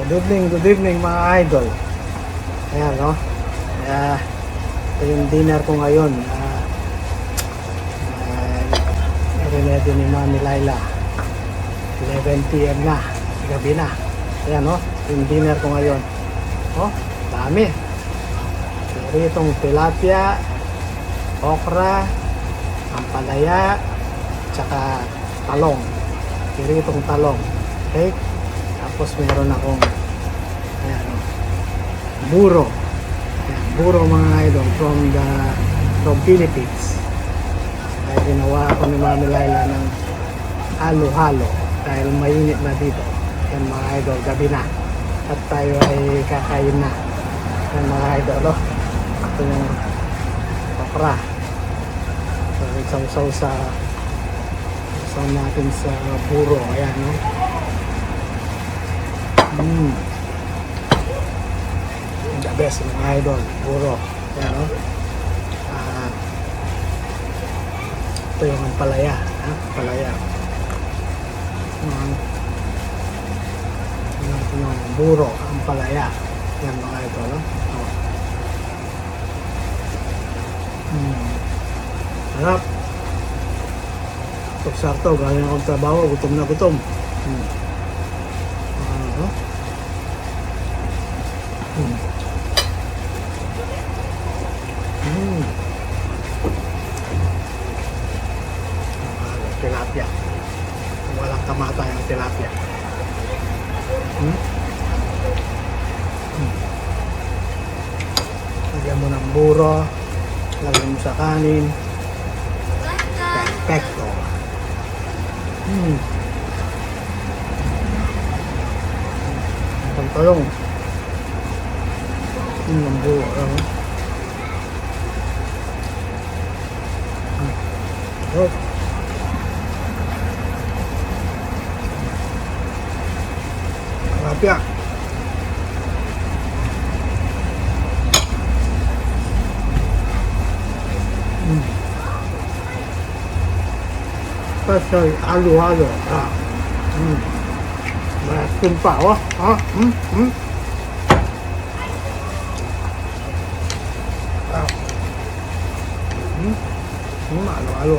Good evening mga idol. Ayan, no? Ito yung dinner ko ngayon. Ready ni Mami Laila. 11 PM na. Gabi na. Ayan, no? Yung dinner ko ngayon. Oh, dami. Itong tilapia, okra, ampalaya, tsaka talong. Itong talong. Okay? Tapos meron akong ayan, buro. Ayan, buro mga idol from Philippines. Kaya ginawa ako ni Mami Laila ng halo-halo dahil mainit na dito. Yan mga idol, gabi na. At tayo ay kakain na. Yan mga idol, oh. Ito yung okra. So, sausaw natin sa buro. Ayan, no? The best mga idol, buro. Ayan, no? Ito yung ampalaya. Ampalaya. Ito yung buro, ampalaya. Yan mga idol, no? Harap. Sarto, galing akong trabaho, gutom na gutom. Tilapia. Walang kamatay ang tilapia. Lagyan mo ng buro, lagyan mo sa kanin. Perfecto. Pagtalong. Ang buro. Tilapia. Special halo-halo. Malaking pa, oh. Halo-halo.